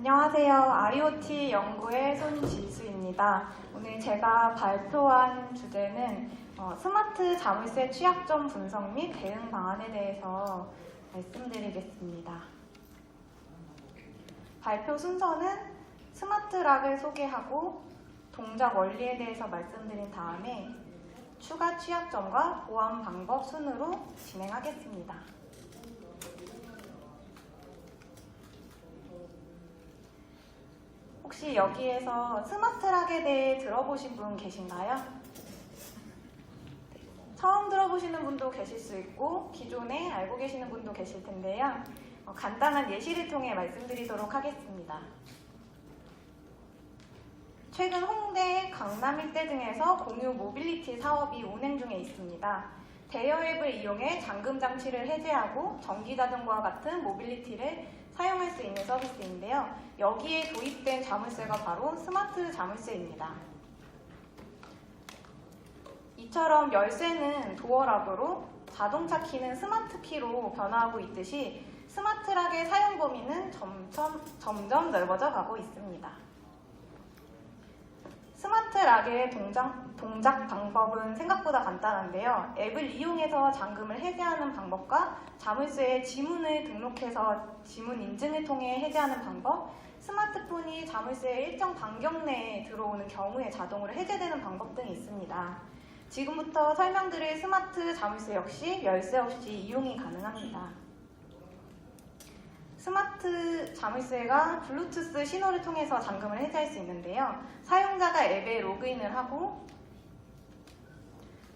안녕하세요. IoT 연구의 손지수입니다. 오늘 제가 발표한 주제는 스마트 자물쇠 취약점 분석 및 대응 방안에 대해서 말씀드리겠습니다. 발표 순서는 스마트락을 소개하고 동작 원리에 대해서 말씀드린 다음에 추가 취약점과 보완 방법 순으로 진행하겠습니다. 혹시 여기에서 스마트락에 대해 들어보신 분 계신가요? 처음 들어보시는 분도 계실 수 있고 기존에 알고 계시는 분도 계실 텐데요. 간단한 예시를 통해 말씀드리도록 하겠습니다. 최근 홍대, 강남 일대 등에서 공유 모빌리티 사업이 운행 중에 있습니다. 대여 앱을 이용해 잠금 장치를 해제하고 전기자전거와 같은 모빌리티를 사용할 수 있는 서비스인데요. 여기에 도입된 자물쇠가 바로 스마트 자물쇠입니다. 이처럼 열쇠는 도어락으로 자동차 키는 스마트 키로 변화하고 있듯이 스마트락의 사용 범위는 점점 넓어져 가고 있습니다. 스마트락의 동작 방법은 생각보다 간단한데요. 앱을 이용해서 잠금을 해제하는 방법과 자물쇠에 지문을 등록해서 지문 인증을 통해 해제하는 방법, 스마트폰이 자물쇠의 일정 반경 내에 들어오는 경우에 자동으로 해제되는 방법 등이 있습니다. 지금부터 설명드릴 스마트 자물쇠 역시 열쇠 없이 이용이 가능합니다. 스마트 자물쇠가 블루투스 신호를 통해서 잠금을 해제할 수 있는데요. 사용자가 앱에 로그인을 하고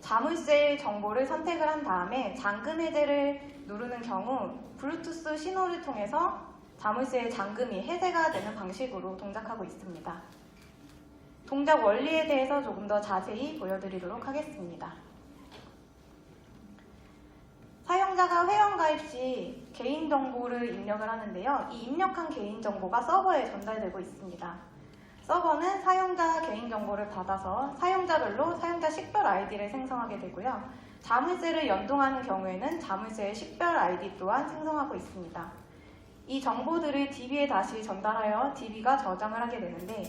자물쇠 정보를 선택을 한 다음에 잠금 해제를 누르는 경우 블루투스 신호를 통해서 자물쇠의 잠금이 해제가 되는 방식으로 동작하고 있습니다. 동작 원리에 대해서 조금 더 자세히 보여드리도록 하겠습니다. 사용자가 회원가입 시 개인정보를 입력을 하는데요. 이 입력한 개인정보가 서버에 전달되고 있습니다. 서버는 사용자 개인정보를 받아서 사용자별로 사용자 식별 아이디를 생성하게 되고요. 자물쇠를 연동하는 경우에는 자물쇠의 식별 아이디 또한 생성하고 있습니다. 이 정보들을 DB에 다시 전달하여 DB가 저장을 하게 되는데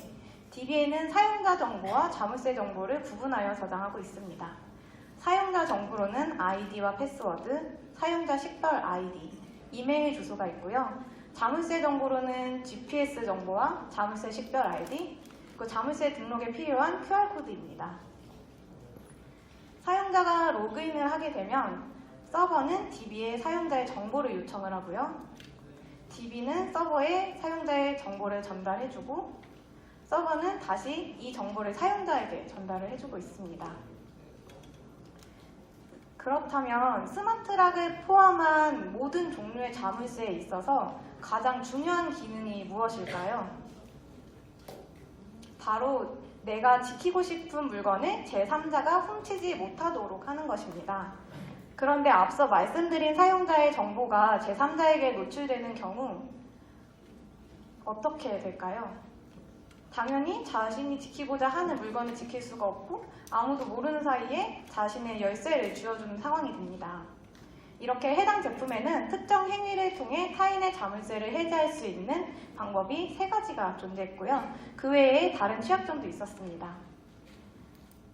DB에는 사용자 정보와 자물쇠 정보를 구분하여 저장하고 있습니다. 사용자 정보로는 아이디와 패스워드, 사용자 식별 아이디, 이메일 주소가 있고요. 자물쇠 정보로는 GPS 정보와 자물쇠 식별 아이디, 그리고 자물쇠 등록에 필요한 QR코드입니다. 사용자가 로그인을 하게 되면 서버는 DB에 사용자의 정보를 요청을 하고요. DB는 서버에 사용자의 정보를 전달해주고 서버는 다시 이 정보를 사용자에게 전달을 해주고 있습니다. 그렇다면 스마트락을 포함한 모든 종류의 자물쇠에 있어서 가장 중요한 기능이 무엇일까요? 바로 내가 지키고 싶은 물건을 제3자가 훔치지 못하도록 하는 것입니다. 그런데 앞서 말씀드린 사용자의 정보가 제3자에게 노출되는 경우 어떻게 될까요? 당연히 자신이 지키고자 하는 물건을 지킬 수가 없고 아무도 모르는 사이에 자신의 열쇠를 쥐어주는 상황이 됩니다. 이렇게 해당 제품에는 특정 행위를 통해 타인의 자물쇠를 해제할 수 있는 방법이 3가지가 존재했고요. 그 외에 다른 취약점도 있었습니다.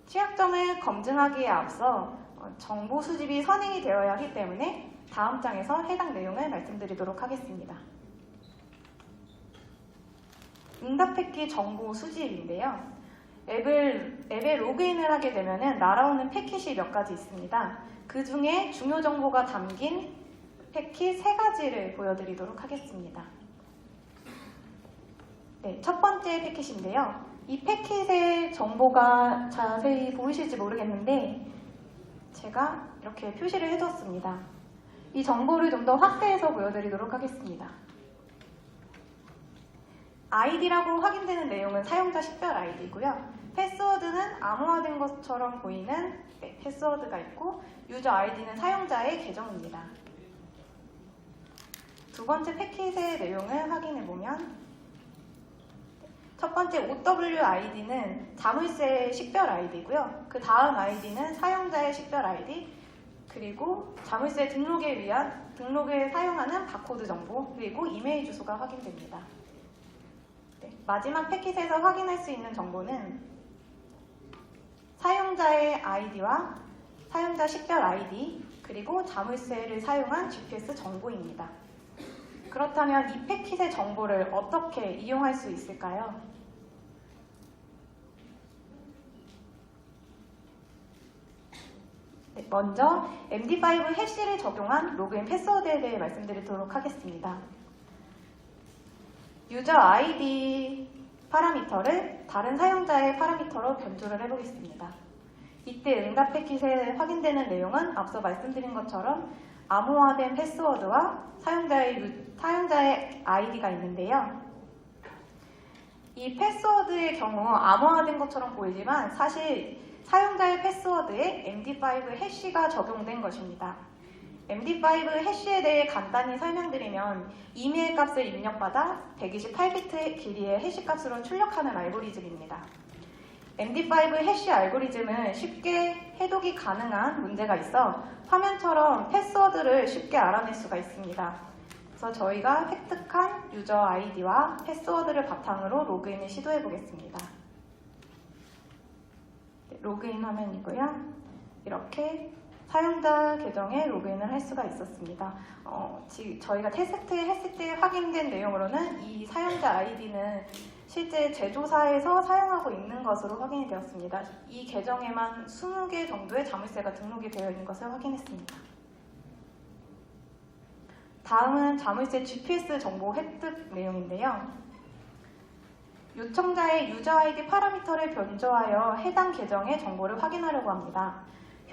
취약점을 검증하기에 앞서 정보 수집이 선행이 되어야 하기 때문에 다음 장에서 해당 내용을 말씀드리도록 하겠습니다. 응답패킷 정보 수집인데요. 앱에 로그인을 하게 되면 날아오는 패킷이 몇 가지 있습니다. 그 중에 중요 정보가 담긴 패킷 3가지를 보여드리도록 하겠습니다. 네, 첫 번째 패킷인데요. 이 패킷의 정보가 자세히 보이실지 모르겠는데 제가 이렇게 표시를 해뒀습니다. 이 정보를 좀 더 확대해서 보여드리도록 하겠습니다. 아이디라고 확인되는 내용은 사용자 식별 아이디고요. 패스워드는 암호화된 것처럼 보이는 패스워드가 있고 유저 아이디는 사용자의 계정입니다. 두 번째 패킷의 내용을 확인해보면 첫 번째 OWID는 자물쇠의 식별 아이디고요. 그 다음 아이디는 사용자의 식별 아이디, 그리고 자물쇠 등록을 사용하는 바코드 정보, 그리고 이메일 주소가 확인됩니다. 마지막 패킷에서 확인할 수 있는 정보는 사용자의 아이디와 사용자 식별 아이디, 그리고 자물쇠를 사용한 GPS 정보입니다. 그렇다면 이 패킷의 정보를 어떻게 이용할 수 있을까요? 네, 먼저 MD5 해시를 적용한 로그인 패스워드에 대해 말씀드리도록 하겠습니다. 유저 아이디 파라미터를 다른 사용자의 파라미터로 변조를 해보겠습니다. 이때 응답 패킷에 확인되는 내용은 앞서 말씀드린 것처럼 암호화된 패스워드와 사용자의 아이디가 있는데요. 이 패스워드의 경우 암호화된 것처럼 보이지만 사실 사용자의 패스워드에 MD5 해시가 적용된 것입니다. MD5 해시에 대해 간단히 설명드리면 이메일 값을 입력받아 128비트 길이의 해시 값으로 출력하는 알고리즘입니다. MD5 해시 알고리즘은 쉽게 해독이 가능한 문제가 있어 화면처럼 패스워드를 쉽게 알아낼 수가 있습니다. 그래서 저희가 획득한 유저 아이디와 패스워드를 바탕으로 로그인을 시도해 보겠습니다. 네, 로그인 화면이고요. 이렇게 사용자 계정에 로그인을 할 수가 있었습니다. 저희가 테스트 했을 때 확인된 내용으로는 이 사용자 아이디는 실제 제조사에서 사용하고 있는 것으로 확인이 되었습니다. 이 계정에만 20개 정도의 자물쇠가 등록이 되어 있는 것을 확인했습니다. 다음은 자물쇠 GPS 정보 획득 내용인데요. 요청자의 유저 아이디 파라미터를 변조하여 해당 계정의 정보를 확인하려고 합니다.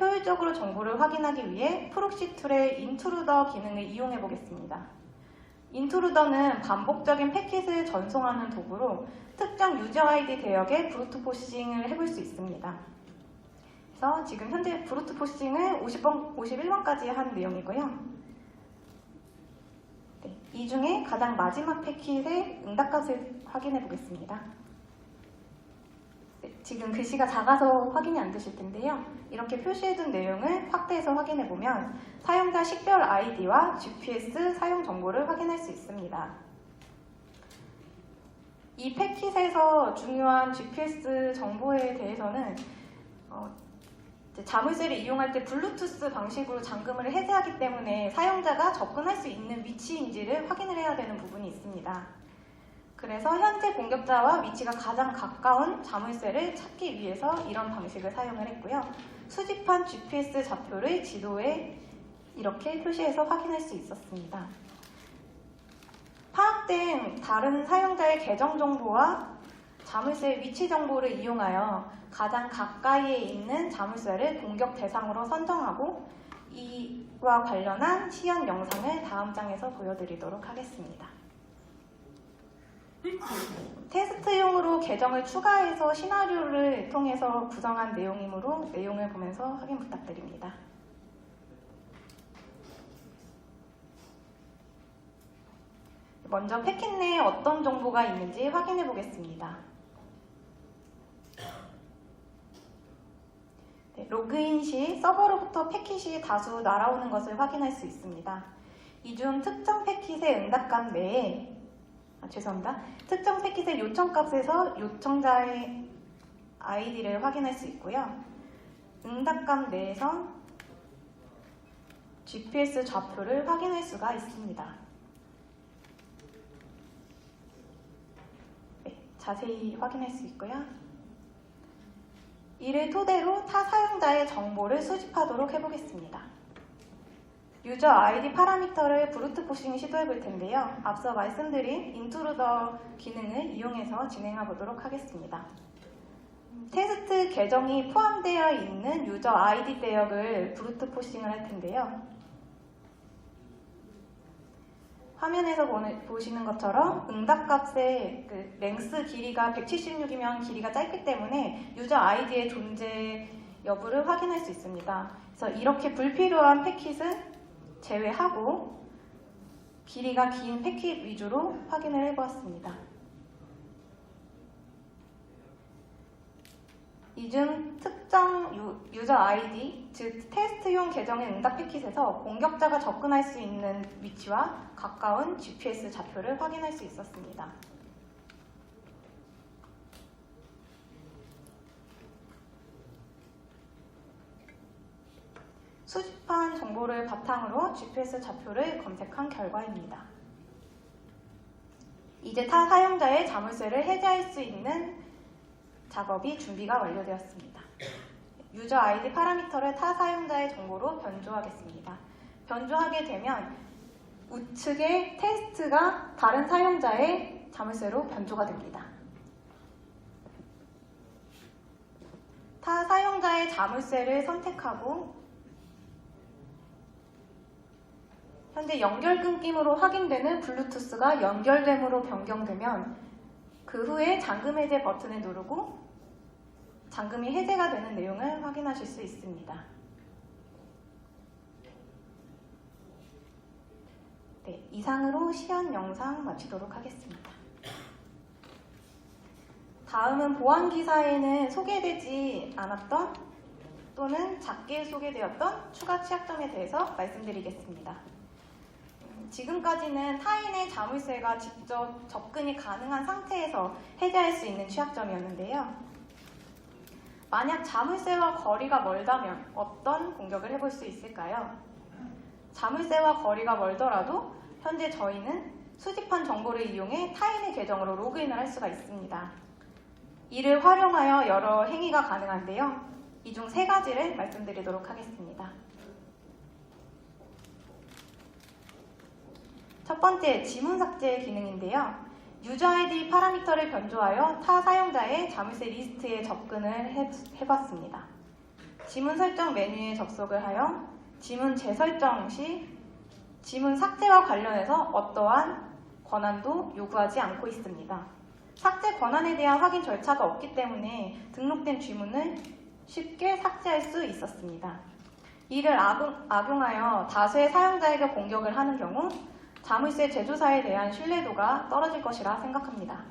효율적으로 정보를 확인하기 위해 프록시 툴의 인트루더 기능을 이용해 보겠습니다. 인트루더는 반복적인 패킷을 전송하는 도구로 특정 유저 아이디 대역에 브루트 포싱을 해볼 수 있습니다. 그래서 지금 현재 브루트 포싱을 51번까지 한 내용이고요. 네, 이 중에 가장 마지막 패킷의 응답값을 확인해 보겠습니다. 네, 지금 글씨가 작아서 확인이 안 되실 텐데요. 이렇게 표시해둔 내용을 확대해서 확인해 보면 사용자 식별 아이디와 GPS 사용 정보를 확인할 수 있습니다. 이 패킷에서 중요한 GPS 정보에 대해서는 자물쇠를 이용할 때 블루투스 방식으로 잠금을 해제하기 때문에 사용자가 접근할 수 있는 위치인지를 확인을 해야 되는 부분이 있습니다. 그래서 현재 공격자와 위치가 가장 가까운 자물쇠를 찾기 위해서 이런 방식을 사용을 했고요. 수집한 GPS 좌표를 지도에 이렇게 표시해서 확인할 수 있었습니다. 파악된 다른 사용자의 계정 정보와 자물쇠 위치 정보를 이용하여 가장 가까이에 있는 자물쇠를 공격 대상으로 선정하고 이와 관련한 시연 영상을 다음 장에서 보여드리도록 하겠습니다. 테스트용으로 계정을 추가해서 시나리오를 통해서 구성한 내용이므로 내용을 보면서 확인 부탁드립니다. 먼저 패킷 내에 어떤 정보가 있는지 확인해 보겠습니다. 네, 로그인 시 서버로부터 패킷이 다수 날아오는 것을 확인할 수 있습니다. 이 중 특정 패킷의 응답값 내에 특정 패킷의 요청값에서 요청자의 아이디를 확인할 수 있고요. 응답값 내에서 GPS 좌표를 확인할 수가 있습니다. 네, 자세히 확인할 수 있고요. 이를 토대로 타 사용자의 정보를 수집하도록 해보겠습니다. 유저 아이디 파라미터를 브루트 포싱 시도해 볼 텐데요. 앞서 말씀드린 인트루더 기능을 이용해서 진행해 보도록 하겠습니다. 테스트 계정이 포함되어 있는 유저 아이디 대역을 브루트 포싱을 할 텐데요. 화면에서 보시는 것처럼 응답값의 랭스 길이가 176이면 길이가 짧기 때문에 유저 아이디의 존재 여부를 확인할 수 있습니다. 그래서 이렇게 불필요한 패킷은 제외하고 길이가 긴 패킷 위주로 확인을 해보았습니다. 이 중 특정 유저 아이디, 즉 테스트용 계정의 응답 패킷에서 공격자가 접근할 수 있는 위치와 가까운 GPS 좌표를 확인할 수 있었습니다. 수집한 정보를 바탕으로 GPS 좌표를 검색한 결과입니다. 이제 타 사용자의 자물쇠를 해제할 수 있는 작업이 준비가 완료되었습니다. 유저 아이디 파라미터를 타 사용자의 정보로 변조하겠습니다. 변조하게 되면 우측의 테스트가 다른 사용자의 자물쇠로 변조가 됩니다. 타 사용자의 자물쇠를 선택하고 현재 연결 끊김으로 확인되는 블루투스가 연결됨으로 변경되면 그 후에 잠금 해제 버튼을 누르고 잠금이 해제가 되는 내용을 확인하실 수 있습니다. 네, 이상으로 시연 영상 마치도록 하겠습니다. 다음은 보안 기사에는 소개되지 않았던 또는 작게 소개되었던 추가 취약점에 대해서 말씀드리겠습니다. 지금까지는 타인의 자물쇠가 직접 접근이 가능한 상태에서 해제할 수 있는 취약점이었는데요. 만약 자물쇠와 거리가 멀다면 어떤 공격을 해볼 수 있을까요? 자물쇠와 거리가 멀더라도 현재 저희는 수집한 정보를 이용해 타인의 계정으로 로그인을 할 수가 있습니다. 이를 활용하여 여러 행위가 가능한데요. 이 중 3가지를 말씀드리도록 하겠습니다. 첫 번째, 지문 삭제 기능인데요. 유저 아이디 파라미터를 변조하여 타 사용자의 자물쇠 리스트에 접근을 해봤습니다. 지문 설정 메뉴에 접속을 하여 지문 재설정 시 지문 삭제와 관련해서 어떠한 권한도 요구하지 않고 있습니다. 삭제 권한에 대한 확인 절차가 없기 때문에 등록된 지문을 쉽게 삭제할 수 있었습니다. 이를 악용하여 다수의 사용자에게 공격을 하는 경우 자물쇠 제조사에 대한 신뢰도가 떨어질 것이라 생각합니다.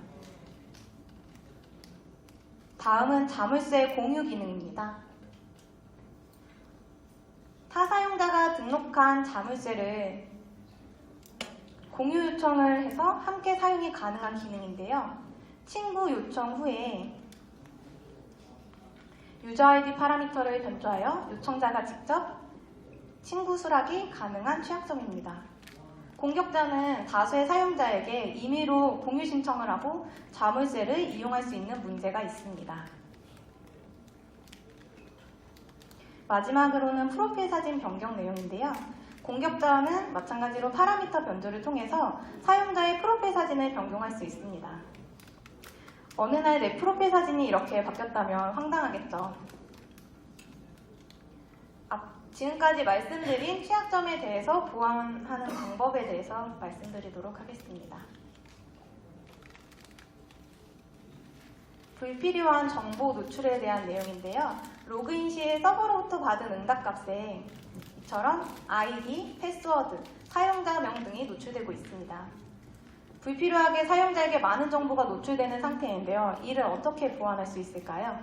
다음은 자물쇠 공유 기능입니다. 타 사용자가 등록한 자물쇠를 공유 요청을 해서 함께 사용이 가능한 기능인데요. 친구 요청 후에 유저 아이디 파라미터를 변조하여 요청자가 직접 친구 수락이 가능한 취약점입니다. 공격자는 다수의 사용자에게 임의로 공유 신청을 하고 자물쇠를 이용할 수 있는 문제가 있습니다. 마지막으로는 프로필 사진 변경 내용인데요. 공격자는 마찬가지로 파라미터 변조를 통해서 사용자의 프로필 사진을 변경할 수 있습니다. 어느 날 내 프로필 사진이 이렇게 바뀌었다면 황당하겠죠. 지금까지 말씀드린 취약점에 대해서 보완하는 방법에 대해서 말씀드리도록 하겠습니다. 불필요한 정보 노출에 대한 내용인데요. 로그인 시에 서버로부터 받은 응답값에 이처럼 아이디, 패스워드, 사용자명 등이 노출되고 있습니다. 불필요하게 사용자에게 많은 정보가 노출되는 상태인데요. 이를 어떻게 보완할 수 있을까요?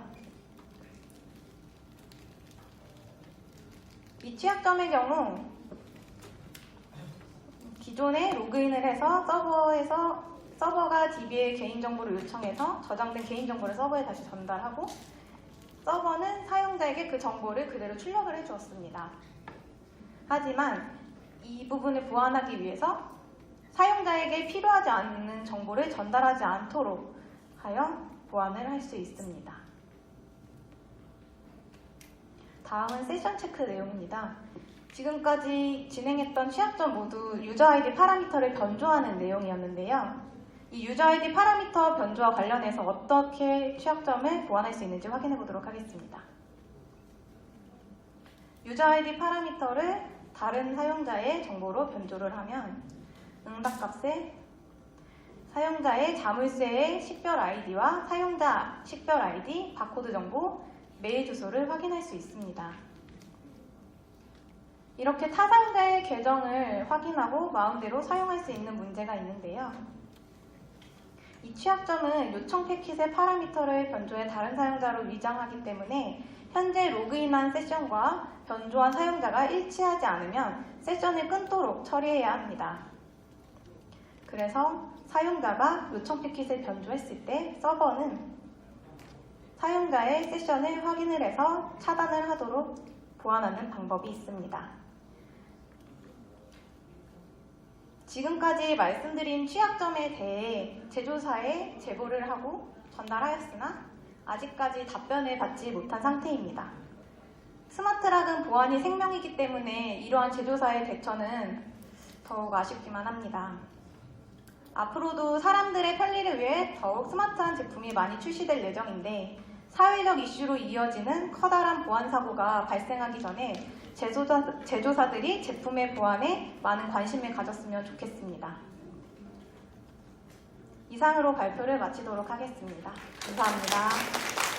이 취약점의 경우 기존에 로그인을 해서 서버가 DB의 개인정보를 요청해서 저장된 개인정보를 서버에 다시 전달하고 서버는 사용자에게 그 정보를 그대로 출력을 해주었습니다. 하지만 이 부분을 보완하기 위해서 사용자에게 필요하지 않는 정보를 전달하지 않도록 하여 보완을 할 수 있습니다. 다음은 세션 체크 내용입니다. 지금까지 진행했던 취약점 모두 유저 아이디 파라미터를 변조하는 내용이었는데요. 이 유저 아이디 파라미터 변조와 관련해서 어떻게 취약점을 보완할 수 있는지 확인해 보도록 하겠습니다. 유저 아이디 파라미터를 다른 사용자의 정보로 변조를 하면 응답값에 사용자의 자물쇠의 식별 아이디와 사용자 식별 아이디, 바코드 정보, 메일 주소를 확인할 수 있습니다. 이렇게 타 사용자의 계정을 확인하고 마음대로 사용할 수 있는 문제가 있는데요. 이 취약점은 요청 패킷의 파라미터를 변조해 다른 사용자로 위장하기 때문에 현재 로그인한 세션과 변조한 사용자가 일치하지 않으면 세션을 끊도록 처리해야 합니다. 그래서 사용자가 요청 패킷을 변조했을 때 서버는 사용자의 세션을 확인을 해서 차단을 하도록 보완하는 방법이 있습니다. 지금까지 말씀드린 취약점에 대해 제조사에 제보를 하고 전달하였으나 아직까지 답변을 받지 못한 상태입니다. 스마트락은 보안이 생명이기 때문에 이러한 제조사의 대처는 더욱 아쉽기만 합니다. 앞으로도 사람들의 편리를 위해 더욱 스마트한 제품이 많이 출시될 예정인데 사회적 이슈로 이어지는 커다란 보안 사고가 발생하기 전에 제조사들이 제품의 보안에 많은 관심을 가졌으면 좋겠습니다. 이상으로 발표를 마치도록 하겠습니다. 감사합니다.